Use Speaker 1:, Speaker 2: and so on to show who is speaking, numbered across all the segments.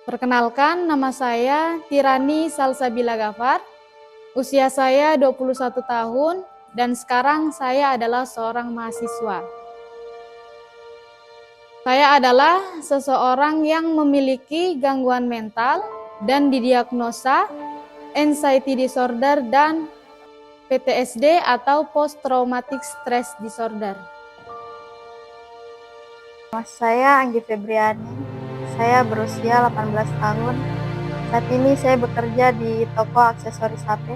Speaker 1: Perkenalkan, nama saya Tirani Salsabila Gafar. Usia saya 21 tahun dan sekarang saya adalah seorang mahasiswa. Saya adalah seseorang yang memiliki gangguan mental dan didiagnosa anxiety disorder dan PTSD atau Post Traumatic Stress Disorder.
Speaker 2: Nama saya Anggi Febriani, saya berusia 18 tahun. Saat ini saya bekerja di toko aksesoris HP.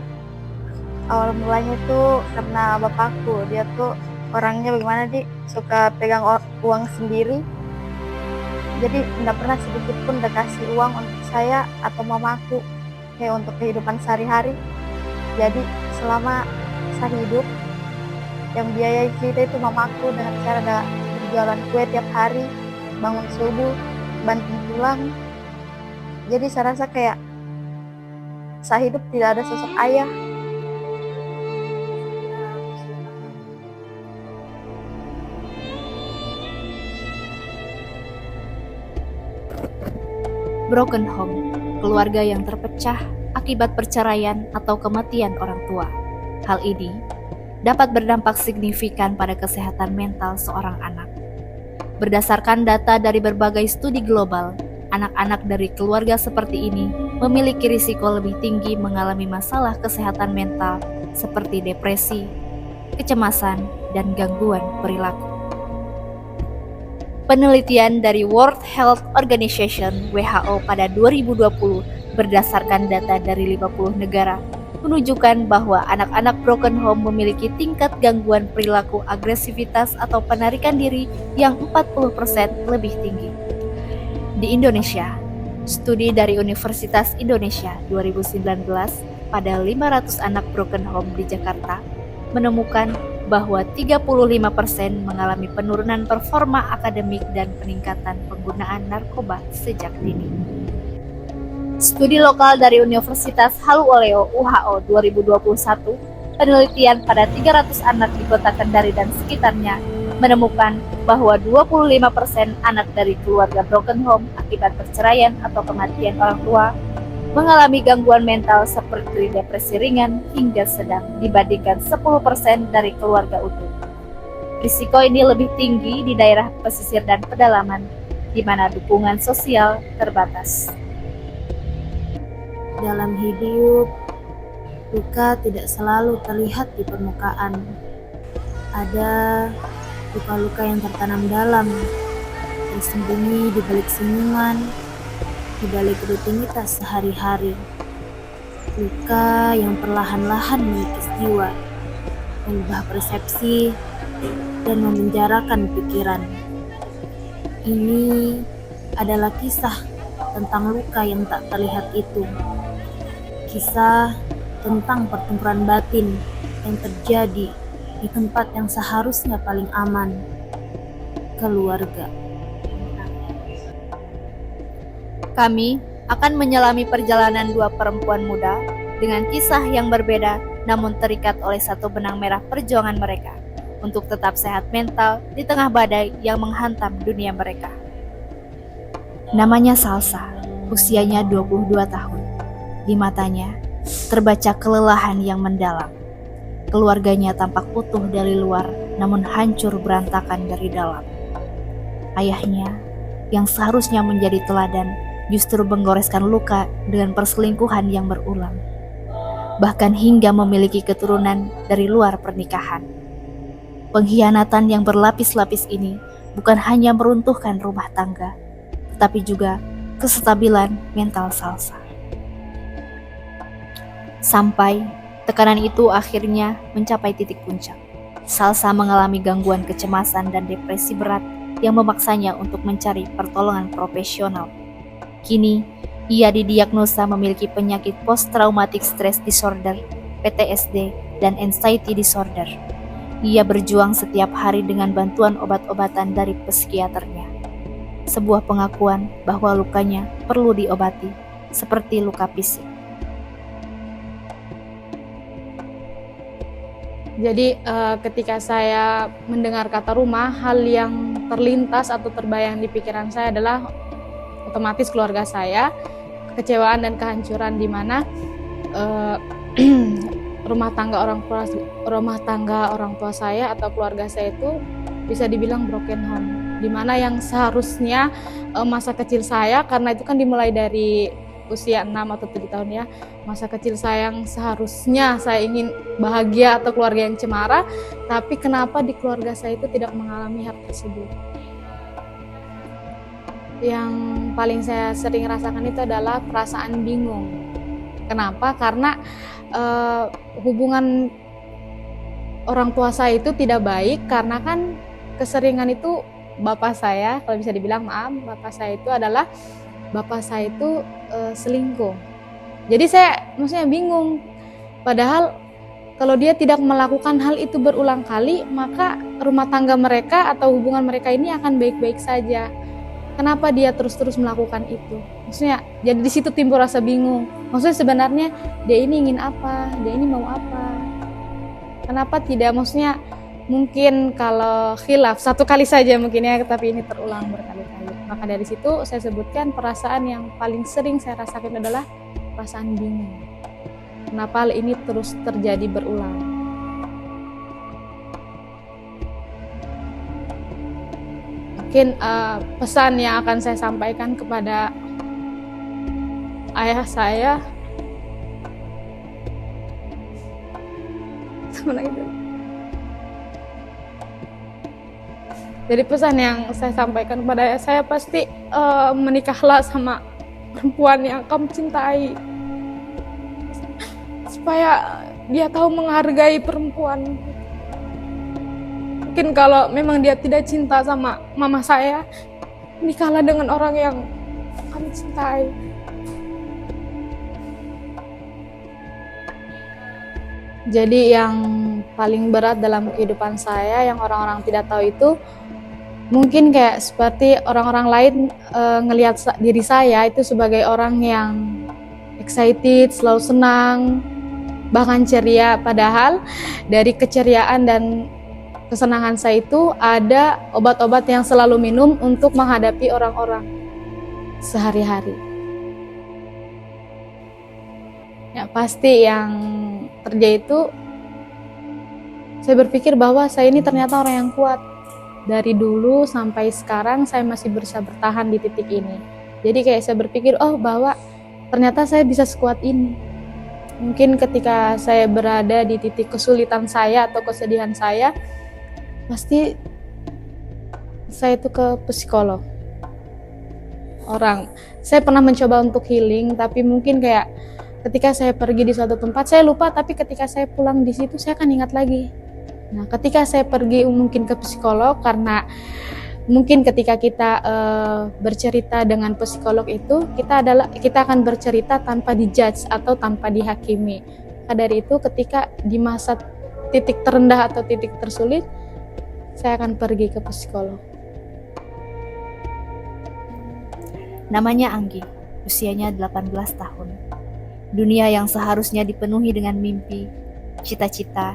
Speaker 2: Awal mulanya itu karena bapakku, dia tuh orangnya bagaimana suka pegang uang sendiri. Jadi tidak pernah sedikit pun dikasih uang untuk saya atau mamaku kayak untuk kehidupan sehari-hari. Jadi selama saya hidup, yang biayai kita itu mamaku dengan cara berjualan kue tiap hari, bangun subuh, banting tulang. Jadi saya rasa kayak saya hidup tidak ada sosok ayah.
Speaker 3: Broken home, keluarga yang terpecah akibat perceraian atau kematian orang tua. Hal ini dapat berdampak signifikan pada kesehatan mental seorang anak. Berdasarkan data dari berbagai studi global, anak-anak dari keluarga seperti ini memiliki risiko lebih tinggi mengalami masalah kesehatan mental seperti depresi, kecemasan, dan gangguan perilaku. Penelitian dari World Health Organization (WHO) pada 2020 berdasarkan data dari 50 negara menunjukkan bahwa anak-anak broken home memiliki tingkat gangguan perilaku agresivitas atau penarikan diri yang 40% lebih tinggi. Di Indonesia, studi dari Universitas Indonesia 2019 pada 500 anak broken home di Jakarta menemukan bahwa 35% mengalami penurunan performa akademik dan peningkatan penggunaan narkoba sejak dini. Studi lokal dari Universitas Haluoleo UHO 2021, penelitian pada 300 anak di kota Kendari dan sekitarnya menemukan bahwa 25% anak dari keluarga broken home akibat perceraian atau kematian orang tua mengalami gangguan mental seperti depresi ringan hingga sedang dibandingkan 10% dari keluarga utuh. Risiko ini lebih tinggi di daerah pesisir dan pedalaman, di mana dukungan sosial terbatas.
Speaker 4: Dalam hidup, luka tidak selalu terlihat di permukaan. Ada luka-luka yang tertanam dalam, tersembunyi di balik senyuman, di balik rutinitas sehari-hari. Luka yang perlahan-lahan mengikis jiwa, mengubah persepsi, dan memenjarakan pikiran. Ini adalah kisah tentang luka yang tak terlihat itu. Kisah tentang pertempuran batin yang terjadi di tempat yang seharusnya paling aman, keluarga.
Speaker 3: Kami akan menyelami perjalanan dua perempuan muda dengan kisah yang berbeda namun terikat oleh satu benang merah perjuangan mereka untuk tetap sehat mental di tengah badai yang menghantam dunia mereka. Namanya Salsa, usianya 22 tahun. Di matanya terbaca kelelahan yang mendalam. Keluarganya tampak utuh dari luar namun hancur berantakan dari dalam. Ayahnya yang seharusnya menjadi teladan justru menggoreskan luka dengan perselingkuhan yang berulang, bahkan hingga memiliki keturunan dari luar pernikahan. Pengkhianatan yang berlapis-lapis ini bukan hanya meruntuhkan rumah tangga, tetapi juga kestabilan mental Salsa. Sampai tekanan itu akhirnya mencapai titik puncak. Salsa mengalami gangguan kecemasan dan depresi berat yang memaksanya untuk mencari pertolongan profesional. Kini, ia didiagnosa memiliki penyakit Post Traumatic Stress Disorder, PTSD, dan Anxiety Disorder. Ia berjuang setiap hari dengan bantuan obat-obatan dari psikiaternya. Sebuah pengakuan bahwa lukanya perlu diobati, seperti luka fisik.
Speaker 1: Jadi ketika saya mendengar kata rumah, hal yang terlintas atau terbayang di pikiran saya adalah otomatis keluarga saya, kekecewaan dan kehancuran di mana rumah tangga orang tua saya atau keluarga saya itu bisa dibilang broken home, di mana yang seharusnya masa kecil saya, karena itu kan dimulai dari usia 6 atau 7 tahun ya, masa kecil saya yang seharusnya saya ingin bahagia atau keluarga yang cemara, tapi kenapa di keluarga saya itu tidak mengalami hal tersebut. Yang paling saya sering rasakan itu adalah perasaan bingung. Kenapa? Karena hubungan orang tua saya itu tidak baik, karena kan keseringan itu bapak saya, kalau bisa dibilang bapak saya itu selingkuh. Jadi saya maksudnya bingung. Padahal kalau dia tidak melakukan hal itu berulang kali, maka rumah tangga mereka atau hubungan mereka ini akan baik-baik saja. Kenapa dia terus-terus melakukan itu? Maksudnya jadi di situ timbul rasa bingung. Maksudnya sebenarnya dia ini ingin apa? Dia ini mau apa? Kenapa tidak? Maksudnya mungkin kalau khilaf satu kali saja mungkin ya, tapi ini terulang berkali-kali. Maka dari situ saya sebutkan perasaan yang paling sering saya rasakan adalah perasaan bingung. Kenapa hal ini terus terjadi berulang? Mungkin pesan yang akan saya sampaikan kepada ayah saya, jadi pesan yang saya sampaikan kepada ayah saya, pasti menikahlah sama perempuan yang kamu cintai, supaya dia tahu menghargai perempuan. Mungkin kalau memang dia tidak cinta sama mama saya, nikahlah dengan orang yang kamu cintai. Jadi yang paling berat dalam kehidupan saya yang orang-orang tidak tahu itu, mungkin kayak seperti orang-orang lain ngelihat diri saya itu sebagai orang yang excited, selalu senang, bahkan ceria. Padahal dari keceriaan dan kesenangan saya itu ada obat-obat yang selalu minum untuk menghadapi orang-orang sehari-hari. Ya pasti yang terjadi itu, saya berpikir bahwa saya ini ternyata orang yang kuat. Dari dulu sampai sekarang saya masih berusaha bertahan di titik ini. Jadi kayak saya berpikir, bahwa ternyata saya bisa sekuat ini. Mungkin ketika saya berada di titik kesulitan saya atau kesedihan saya, pasti saya itu ke psikolog. Saya pernah mencoba untuk healing, tapi mungkin kayak ketika saya pergi di suatu tempat saya lupa, tapi ketika saya pulang di situ saya akan ingat lagi. Nah, ketika saya pergi mungkin ke psikolog, karena mungkin ketika kita bercerita dengan psikolog itu kita akan bercerita tanpa dijudge atau tanpa dihakimi. Maka dari itu ketika di masa titik terendah atau titik tersulit, saya akan pergi ke psikolog.
Speaker 3: Namanya Anggi, usianya 18 tahun. Dunia yang seharusnya dipenuhi dengan mimpi, cita-cita,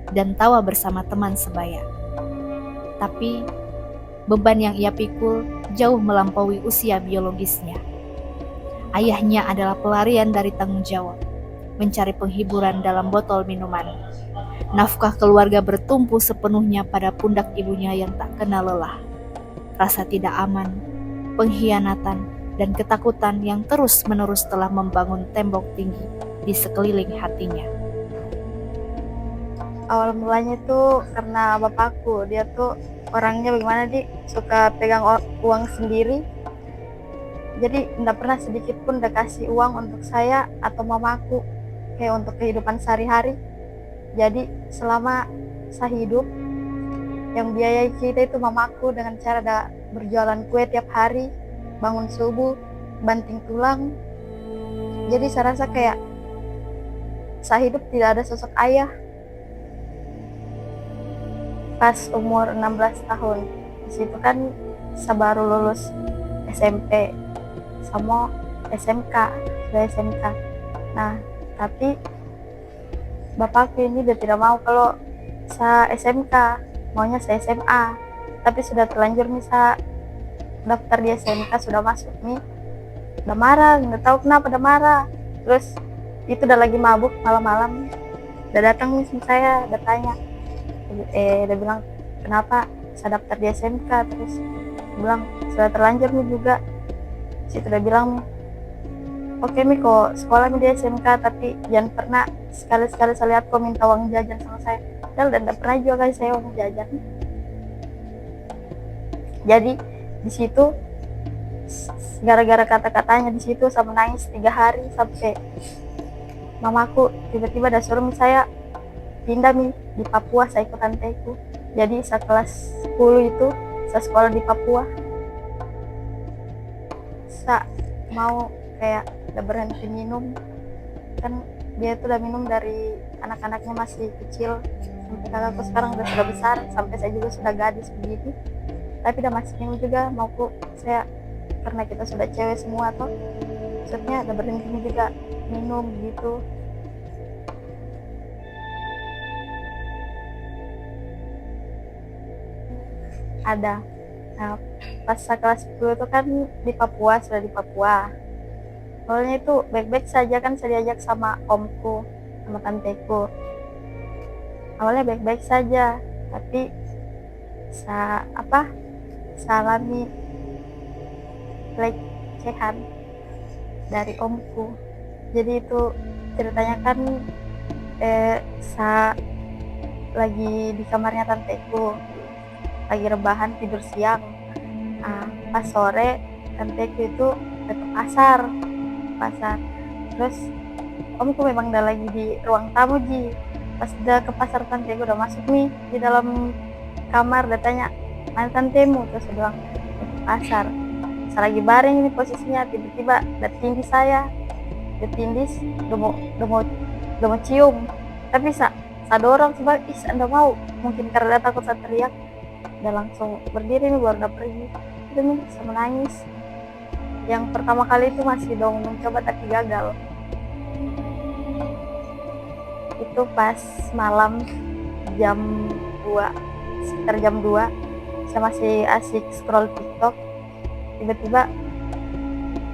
Speaker 3: dan tawa bersama teman sebaya. Tapi beban yang ia pikul jauh melampaui usia biologisnya. Ayahnya adalah pelarian dari tanggung jawab, mencari penghiburan dalam botol minuman. Nafkah keluarga bertumpu sepenuhnya pada pundak ibunya yang tak kenal lelah. Rasa tidak aman, pengkhianatan, dan ketakutan yang terus-menerus telah membangun tembok tinggi di sekeliling hatinya.
Speaker 2: Awal mulanya tuh karena bapakku, dia tuh orangnya bagaimana, suka pegang uang sendiri. Jadi tidak pernah sedikit pun dia kasih uang untuk saya atau mamaku, kayak untuk kehidupan sehari-hari. Jadi selama saya hidup, yang biayai kita itu mamaku dengan cara berjualan kue tiap hari, bangun subuh, banting tulang. Jadi saya rasa kayak saya hidup tidak ada sosok ayah. Pas umur 16 tahun, disitu kan saya baru lulus SMP, sama sudah SMK. Nah, tapi bapakku ini dia tidak mau kalau saya SMK, maunya saya SMA. Tapi sudah terlanjur nih saya daftar di SMK, sudah masuk nih, udah marah, nggak tahu kenapa udah marah. Terus itu udah lagi mabuk malam-malam, udah datang nih sama saya, udah tanya, udah bilang kenapa saya daftar di SMK, terus bilang sudah terlanjur nih juga. Situ udah bilang, oke Mi kok sekolah Mi di SMK, tapi jangan pernah sekali-sekali saya lihat kok minta uang jajan sama saya. Dan tidak pernah juga kasih saya uang jajan. Jadi di situ gara-gara kata-katanya di situ saya menangis 3 hari sampai mamaku tiba-tiba ada suruh saya pindah Mi di Papua, saya ikut tanteku. Jadi saya kelas 10 itu saya sekolah di Papua. Saya mau kayak udah berhenti minum, kan dia tuh udah minum dari anak-anaknya masih kecil sampai kakakku sekarang sudah besar, sampai saya juga sudah gadis begini, tapi udah masih minum juga. Mauku saya karena kita sudah cewek semua toh, maksudnya udah berhenti juga minum gitu. Ada. Nah, pas saya kelas 10 itu kan di Papua, sudah di Papua. Awalnya itu baik-baik saja, kan saya diajak sama omku, sama tanteku. Awalnya baik-baik saja, tapi saya alami pelecehan dari omku. Jadi itu ceritanya kan saya lagi di kamarnya tanteku, lagi rebahan tidur siang. Pas sore tanteku itu ke pasar. Terus omku memang udah lagi di ruang tamu Ji. Pas udah ke pasar, tanteku udah masuk nih di dalam kamar, udah tanya mana tantemu, terus dia bilang ke pasar. Saya lagi baring ini posisinya, tiba-tiba udah tindis saya, udah mau cium, tapi saya dorong sebab anda mau, mungkin karena dia takut saya teriak, udah langsung berdiri nih, baru udah pergi. Itu nih saya menangis. Yang pertama kali itu masih dong mencoba tapi gagal. Itu pas malam jam 2, sekitar jam 2, saya masih asik scroll TikTok, tiba-tiba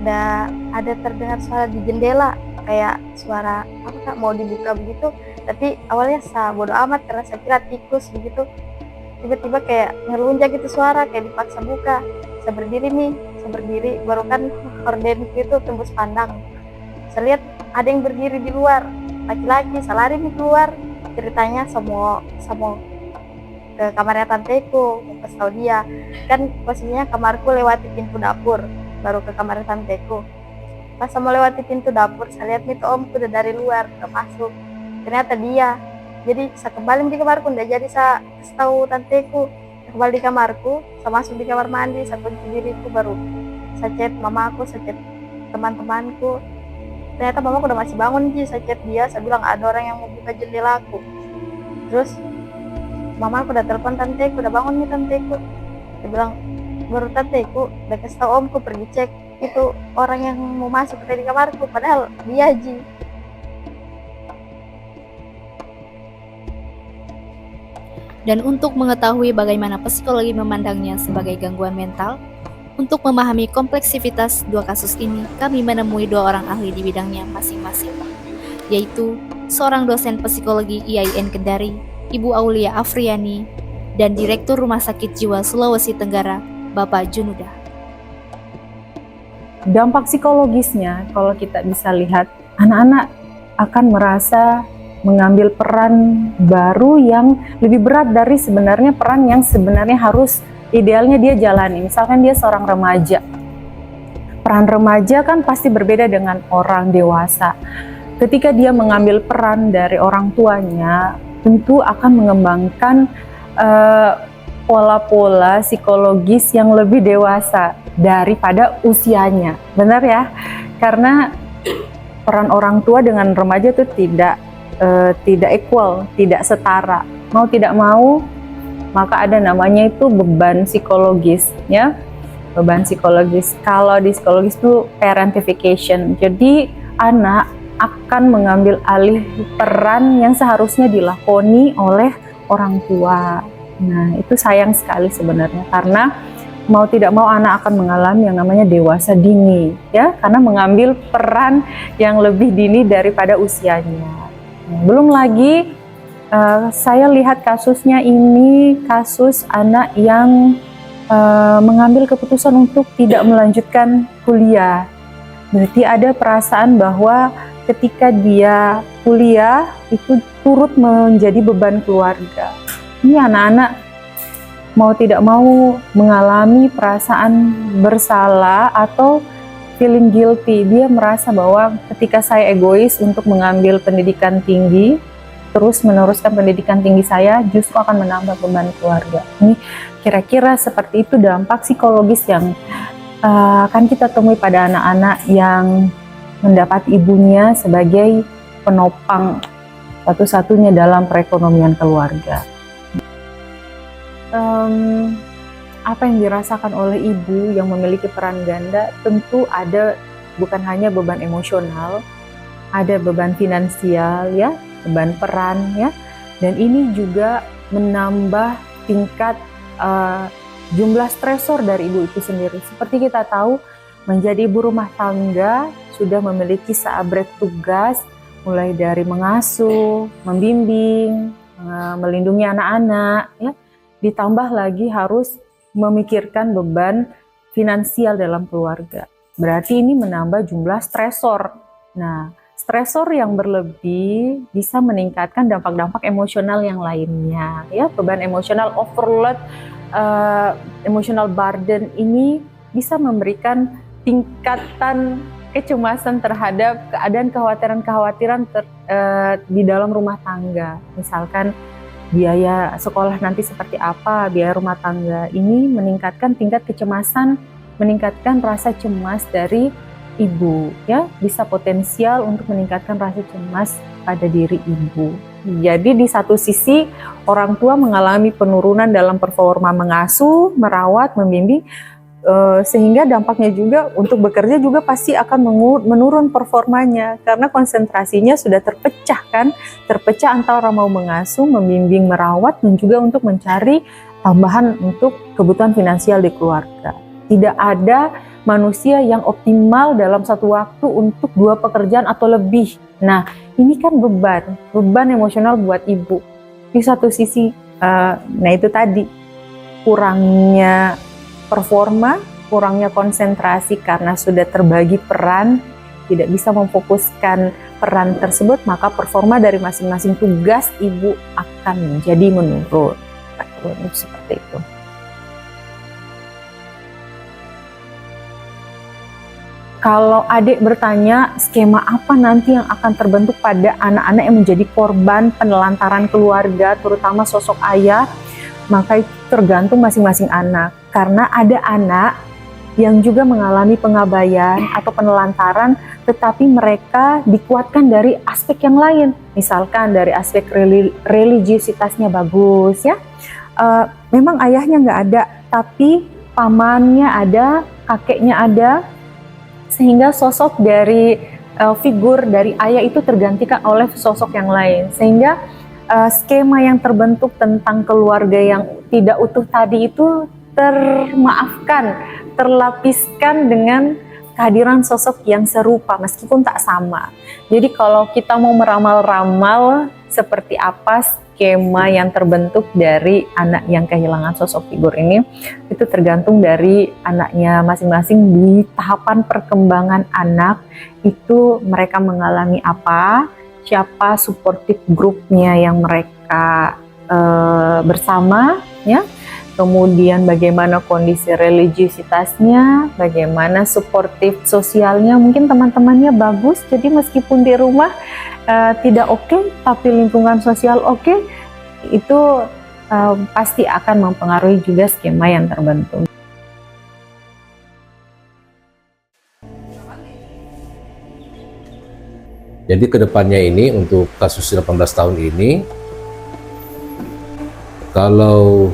Speaker 2: udah ada terdengar suara di jendela, kayak suara apa kak mau dibuka begitu, tapi awalnya saya bodo amat karena saya kira tikus begitu. Tiba-tiba kayak ngelunjak gitu suara, kayak dipaksa buka. Saya berdiri, baru kan horden itu tembus pandang. Saya lihat ada yang berdiri di luar, laki-laki. Saya lari nih keluar, ceritanya semua ke kamarnya tanteku, mau kasih tahu dia. Kan posisinya kamarku lewati pintu dapur, baru ke kamarnya tanteku. Pas saya mau lewati pintu dapur, saya lihat nih tuh omku udah dari luar, udah masuk. Ternyata dia. Jadi saya kembali di kamarku, udah jadi saya kasih tahu tanteku. Kembali di kamarku, saya masuk di kamar mandi, saya kunci diriku, baru saya chat mamaku, saya chat teman-temanku. Ternyata mamaku udah masih bangun Ji. Saya chat dia, saya bilang ada orang yang mau buka jendelaku. Terus mamaku udah telepon tanteku, udah bangun nih tanteku. Dia bilang, baru tanteku udah kasih tahu omku pergi cek itu orang yang mau masuk ke di kamarku, padahal dia Ji.
Speaker 3: Dan untuk mengetahui bagaimana psikologi memandangnya sebagai gangguan mental, untuk memahami kompleksivitas dua kasus ini, kami menemui 2 orang ahli di bidangnya masing-masing, yaitu seorang dosen psikologi IAIN Kendari, Ibu Aulia Afriani, dan Direktur Rumah Sakit Jiwa Sulawesi Tenggara, Bapak Junuda.
Speaker 5: Dampak psikologisnya, kalau kita bisa lihat, anak-anak akan merasa mengambil peran baru yang lebih berat dari sebenarnya peran yang sebenarnya harus idealnya dia jalani. Misalkan dia seorang remaja. Peran remaja kan pasti berbeda dengan orang dewasa. Ketika dia mengambil peran dari orang tuanya, tentu akan mengembangkan pola-pola psikologis yang lebih dewasa daripada usianya. Benar ya? Karena peran orang tua dengan remaja itu tidak equal, tidak setara. Mau tidak mau, maka ada namanya itu beban psikologis, ya. Beban psikologis. Kalau di psikologis itu parentification. Jadi anak akan mengambil alih peran yang seharusnya dilakoni oleh orang tua. Nah, itu sayang sekali sebenarnya, karena mau tidak mau anak akan mengalami yang namanya dewasa dini, ya, karena mengambil peran yang lebih dini daripada usianya. Belum lagi saya lihat kasusnya ini kasus anak yang mengambil keputusan untuk tidak melanjutkan kuliah. Berarti ada perasaan bahwa ketika dia kuliah itu turut menjadi beban keluarga. Ini anak-anak mau tidak mau mengalami perasaan bersalah atau feeling guilty. Dia merasa bahwa ketika saya egois untuk mengambil pendidikan tinggi, terus meneruskan pendidikan tinggi saya, justru akan menambah beban keluarga. Ini kira-kira seperti itu dampak psikologis yang akan kita temui pada anak-anak yang mendapat ibunya sebagai penopang satu-satunya dalam perekonomian keluarga. Apa yang dirasakan oleh ibu yang memiliki peran ganda, tentu ada bukan hanya beban emosional, ada beban finansial, ya, beban peran, ya, dan ini juga menambah tingkat jumlah stresor dari ibu itu sendiri. Seperti kita tahu, menjadi ibu rumah tangga sudah memiliki seabrek tugas, mulai dari mengasuh, membimbing, melindungi anak-anak, ya, ditambah lagi harus memikirkan beban finansial dalam keluarga. Berarti ini menambah jumlah stresor. Nah, stresor yang berlebih bisa meningkatkan dampak-dampak emosional yang lainnya, ya. Beban emosional overload, emotional burden ini bisa memberikan tingkatan kecemasan terhadap keadaan kekhawatiran-kekhawatiran di dalam rumah tangga. Misalkan biaya sekolah nanti seperti apa, biaya rumah tangga ini meningkatkan tingkat kecemasan, meningkatkan rasa cemas dari ibu, ya, bisa potensial untuk meningkatkan rasa cemas pada diri ibu. Jadi di satu sisi orang tua mengalami penurunan dalam performa mengasuh, merawat, membimbing, sehingga dampaknya juga untuk bekerja juga pasti akan menurun performanya karena konsentrasinya sudah terpecah kan, terpecah antara mau mengasuh, membimbing, merawat, dan juga untuk mencari tambahan untuk kebutuhan finansial di keluarga. Tidak ada manusia yang optimal dalam satu waktu untuk 2 pekerjaan atau lebih. Nah, ini kan beban emosional buat ibu. Di satu sisi, nah itu tadi, kurangnya performa, kurangnya konsentrasi karena sudah terbagi peran, tidak bisa memfokuskan peran tersebut, maka performa dari masing-masing tugas ibu akan menjadi menurun. Seperti itu. Kalau adik bertanya skema apa nanti yang akan terbentuk pada anak-anak yang menjadi korban penelantaran keluarga, terutama sosok ayah, maka itu tergantung masing-masing anak. Karena ada anak yang juga mengalami pengabaian atau penelantaran, tetapi mereka dikuatkan dari aspek yang lain. Misalkan dari aspek religiusitasnya bagus, ya. Memang ayahnya nggak ada, tapi pamannya ada, kakeknya ada, sehingga sosok dari figur dari ayah itu tergantikan oleh sosok yang lain, sehingga skema yang terbentuk tentang keluarga yang tidak utuh tadi itu termaafkan, terlapiskan dengan kehadiran sosok yang serupa meskipun tak sama. Jadi kalau kita mau meramal-ramal seperti apa skema yang terbentuk dari anak yang kehilangan sosok figur ini, itu tergantung dari anaknya masing-masing. Di tahapan perkembangan anak itu mereka mengalami apa, siapa supportive grupnya yang mereka bersama, ya. Kemudian bagaimana kondisi religiusitasnya, bagaimana suportif sosialnya, mungkin teman-temannya bagus, jadi meskipun di rumah tidak oke, tapi lingkungan sosial oke, itu pasti akan mempengaruhi juga skema yang terbentuk.
Speaker 6: Jadi kedepannya ini untuk kasus 18 tahun ini, kalau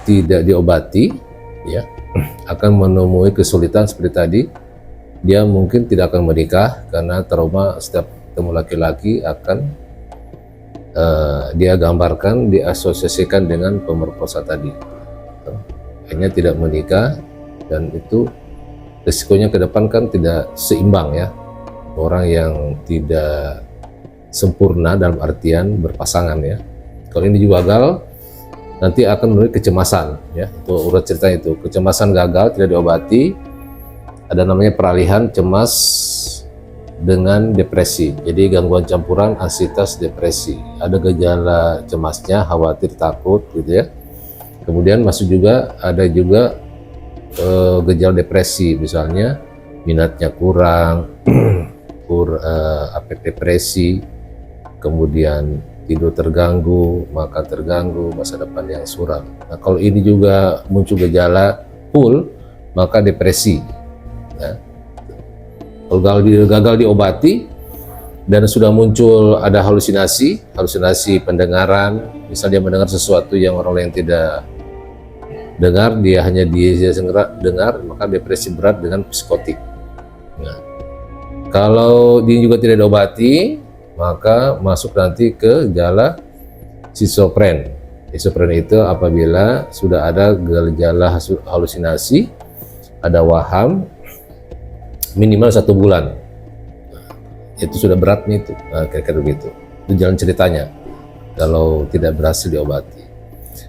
Speaker 6: tidak diobati, ya, akan menemui kesulitan seperti tadi. Dia mungkin tidak akan menikah karena trauma setiap ketemu laki-laki akan dia gambarkan, diasosiasikan dengan pemerkosa tadi. Akhirnya tidak menikah, dan itu risikonya ke depan kan tidak seimbang ya. Orang yang tidak sempurna dalam artian berpasangan ya. Kalau ini juga gagal, nanti akan menuai kecemasan ya. Itu urut ceritanya itu. Kecemasan gagal tidak diobati, ada namanya peralihan cemas dengan depresi. Jadi gangguan campuran ansietas depresi. Ada gejala cemasnya, khawatir, takut gitu ya. Kemudian ada juga gejala depresi, misalnya minatnya kurang, afek depresi, kemudian tidur terganggu, makan terganggu, masa depan yang suram. Nah, kalau ini juga muncul gejala full, maka depresi. Ya. Kalau gagal diobati dan sudah muncul ada halusinasi pendengaran, misalnya dia mendengar sesuatu yang orang lain tidak dengar, dia hanya dengar, maka depresi berat dengan psikotik. Nah, kalau dia juga tidak diobati, maka masuk nanti ke gejala schizofren. Schizofren itu apabila sudah ada gejala halusinasi, ada waham, minimal 1 bulan. Itu sudah berat nih itu. Nah, kira-kira begitu. Itu jalan ceritanya kalau tidak berhasil diobati.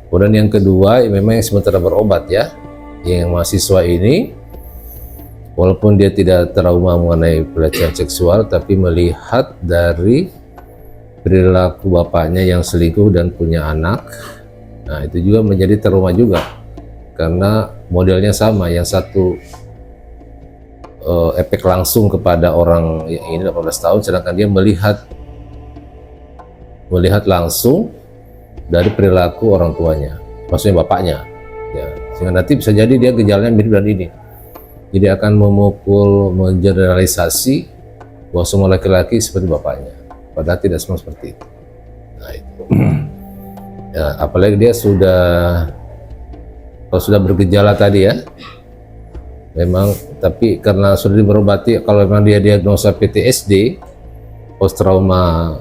Speaker 6: Kemudian yang kedua, memang yang sementara berobat ya. Yang mahasiswa ini walaupun dia tidak trauma mengenai pelecehan seksual, tapi melihat dari perilaku bapaknya yang selingkuh dan punya anak, nah itu juga menjadi trauma juga, karena modelnya sama, yang satu efek langsung kepada orang yang ini 18 tahun, sedangkan dia melihat langsung dari perilaku orang tuanya, maksudnya bapaknya, ya, sehingga nanti bisa jadi dia gejalanya mirip dengan ini. Jadi akan mengeneralisasi bahwa semua laki-laki seperti bapaknya, padahal tidak semua seperti itu. Nah itu, ya, apalagi dia kalau sudah bergejala tadi ya, memang, tapi karena sudah berobati, kalau memang dia diagnosa PTSD, post trauma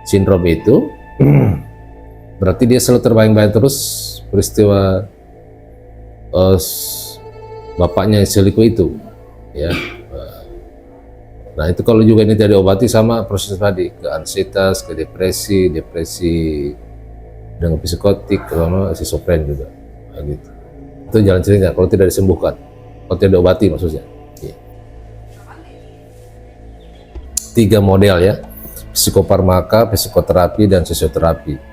Speaker 6: syndrome itu, berarti dia selalu terbayang-bayang terus peristiwa bapaknya yang selingkuh itu, ya. Nah itu kalau juga ini tidak diobati, sama proses tadi, ke ansietas, ke depresi dengan psikotik, sama schizofren juga, nah, gitu. Itu jalan ceritanya kalau tidak disembuhkan, kalau tidak diobati maksudnya. Ya. 3 model ya, psikofarmaka, psikoterapi, dan fisioterapi.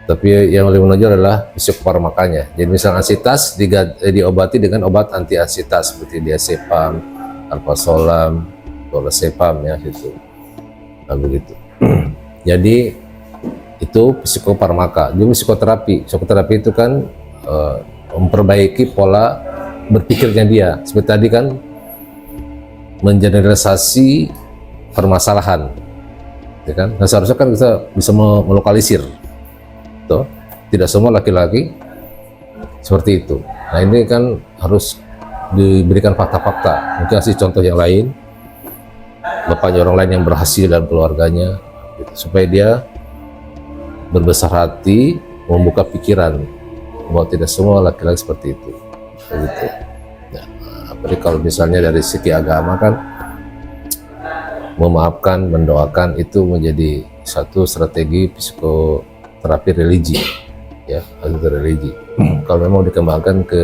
Speaker 6: Tapi yang lebih menonjol adalah psikofarmakanya. Jadi misalnya ansietas diobati dengan obat anti ansietas seperti diazepam, alprazolam, clozapam ya gitu. Nah begitu. Jadi itu psikofarmaka. Juga psikoterapi. Psikoterapi itu kan memperbaiki pola berpikirnya dia. Seperti tadi kan mengeneralisasi permasalahan, ya kan? Nah, seharusnya kan kita bisa melokalisir. Tuh, tidak semua laki-laki seperti itu. Nah ini kan harus diberikan fakta-fakta. Mungkin kasih contoh yang lain, bapaknya orang lain yang berhasil dalam keluarganya, gitu, supaya dia berbesar hati, membuka pikiran bahwa tidak semua laki-laki seperti itu. Begitu. Ya, apalagi kalau misalnya dari segi agama kan, memaafkan, mendoakan itu menjadi satu strategi psikoterapi religi, ya, atau religi. Kalau memang dikembangkan ke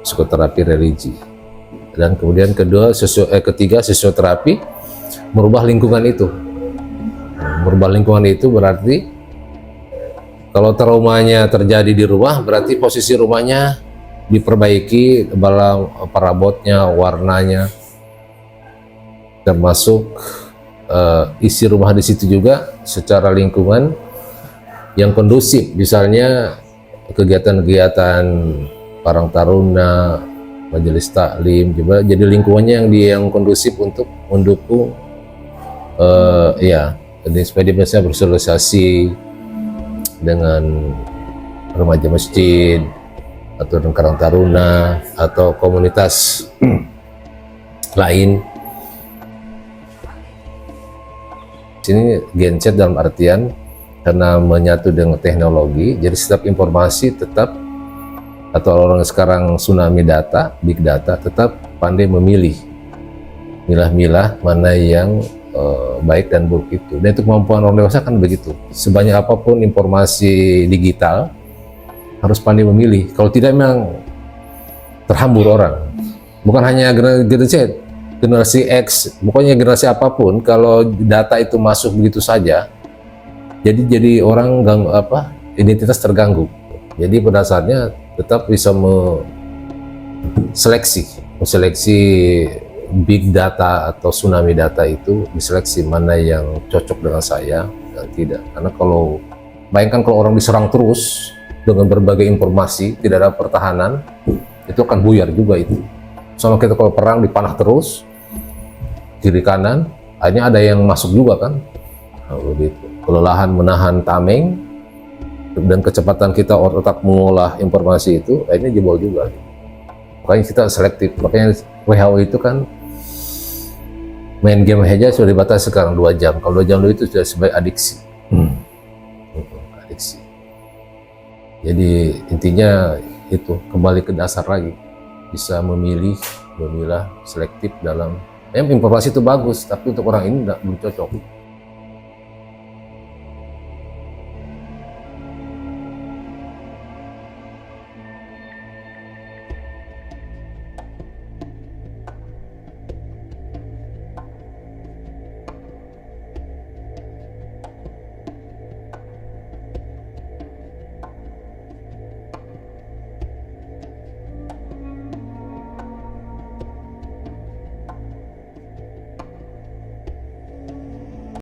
Speaker 6: psikoterapi religi. Dan kemudian ketiga fisioterapi, merubah lingkungan itu. Merubah lingkungan itu berarti kalau traumanya terjadi di rumah, berarti posisi rumahnya diperbaiki, perabotnya, warnanya, termasuk isi rumah di situ juga secara lingkungan yang kondusif, misalnya kegiatan-kegiatan Karang Taruna, majelis taklim, juga jadi lingkungannya yang kondusif untuk mendukung ya, jadi supaya dia bisa bersosialisasi dengan remaja masjid atau dengan Karang Taruna atau komunitas lain. Sini genset dalam artian karena menyatu dengan teknologi, jadi setiap informasi tetap atau orang sekarang tsunami data, big data, tetap pandai memilih, milah-milah mana yang baik dan buruk itu. Dan itu kemampuan orang dewasa kan begitu. Sebanyak apapun informasi digital, harus pandai memilih. Kalau tidak memang terhambur orang. Bukan hanya generasi Z, generasi X, pokoknya generasi apapun, kalau data itu masuk begitu saja, jadi orang identitas terganggu. Jadi pada dasarnya tetap bisa seleksi big data atau tsunami data itu, diseleksi mana yang cocok dengan saya dan tidak. Karena kalau bayangkan kalau orang diserang terus dengan berbagai informasi, tidak ada pertahanan, itu akan buyar juga itu. Sama kita kalau perang dipanah terus kiri kanan, akhirnya ada yang masuk juga kan. Nah, begitu. Kelelahan menahan tameng dan kecepatan kita otak mengolah informasi itu akhirnya jebol juga. Makanya kita selektif. Makanya WHO itu kan main game aja sudah dibatasi sekarang 2 jam. Kalau 2 jam dulu itu sudah sebagai adiksi. Adiksi. Jadi intinya itu kembali ke dasar lagi, bisa memilah selektif dalam informasi itu bagus, tapi untuk orang ini belum cocok.